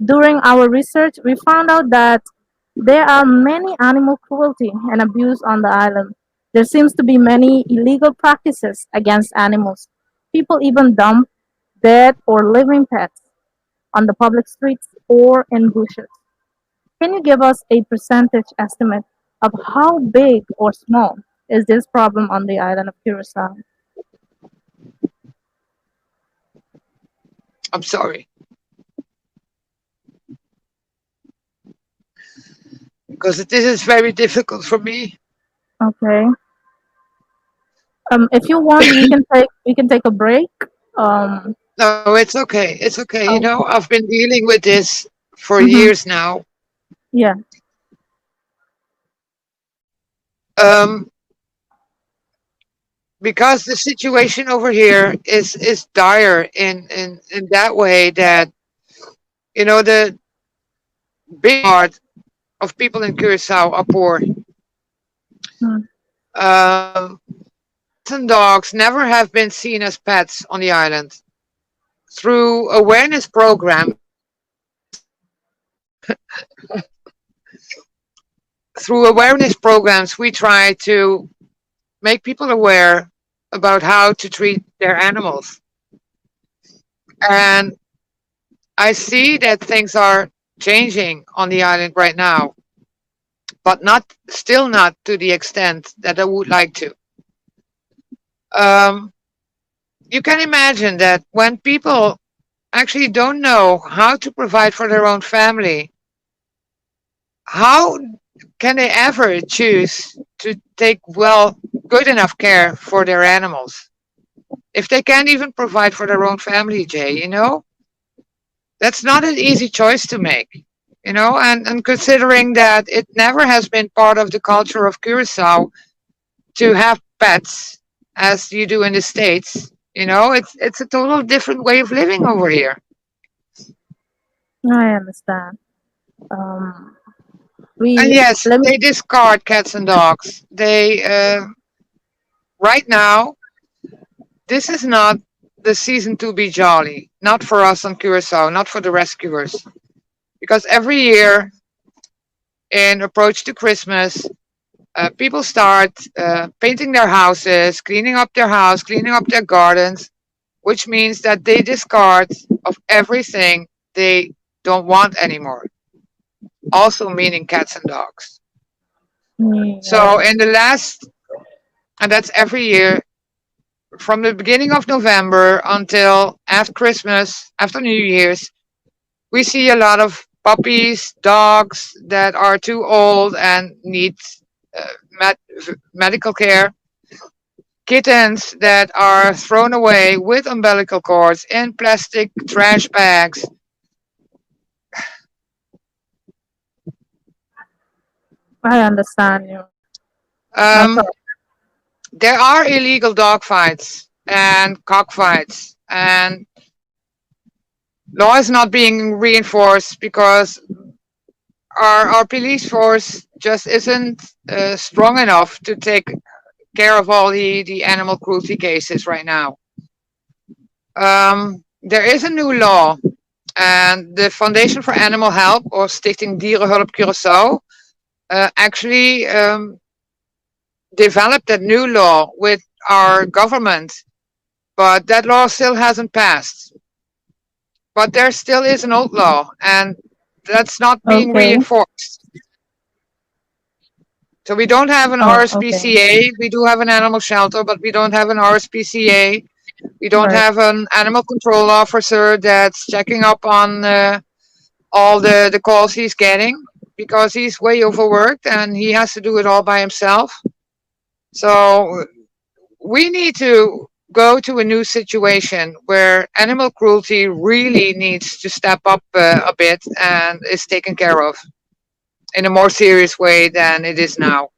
During our research, we found out that there are many animal cruelty and abuse on the island. There seems to be many illegal practices against animals. People even dump dead or living pets on the public streets or in bushes. Can you give us a percentage estimate of how big or small is this problem on the island of Curacao? I'm sorry, because this is very difficult for me. Okay. If you want, we can take a break. Um, No, it's okay. It's okay. You know, oh, I've been dealing with this for mhm, years now. yeah. Um, because the situation over here is dire in that way that the big part of people in Curacao are poor. Mm, Um, cats and dogs never have been seen as pets on the island. Through awareness programs, we try to make people aware about how to treat their animals. And I see that things are changing on the island right now, but not to the extent that I would like to. Um, you can imagine that when people actually don't know how to provide for their own family, how can they ever choose to take good enough care for their animals? If they can't even provide for their own family, Jay, that's not an easy choice to make. And considering that it never has been part of the culture of Curacao to have pets as you do in the States, it's a total different way of living over here. I understand. Um, And we yes, let me. they discard cats and dogs. Right now, this is not the season to be jolly. Not for us on Curacao, not for the rescuers. Because every year, in approach to Christmas, people start painting their houses, cleaning up their house, cleaning up their gardens, which means that they discard of everything they don't want anymore. Also meaning cats and dogs. Yeah. So in the last, and that's every year, from the beginning of November until after Christmas, after New Year's, we see a lot of puppies, dogs that are too old and need uh, medical care, kittens that are thrown away with umbilical cords in plastic trash bags. I understand you. I'm Um, sorry. there are illegal dog fights and cockfights, and law is not being reinforced because our police force just isn't strong enough to take care of all the animal cruelty cases right now. There is a new law, and the Foundation for Animal Help, or Stichting Dierenhulp Curaçao, actually developed a new law with our government, but that law still hasn't passed. But there still is an old law, and that's not being Okay. reinforced. So we don't have an Oh, okay. RSPCA. We do have an animal shelter, but we don't have an RSPCA. We don't Right. have an animal control officer that's checking up on all the calls he's getting because he's way overworked and he has to do it all by himself. So we need to go to a new situation where animal cruelty really needs to step up a bit and is taken care of in a more serious way than it is now.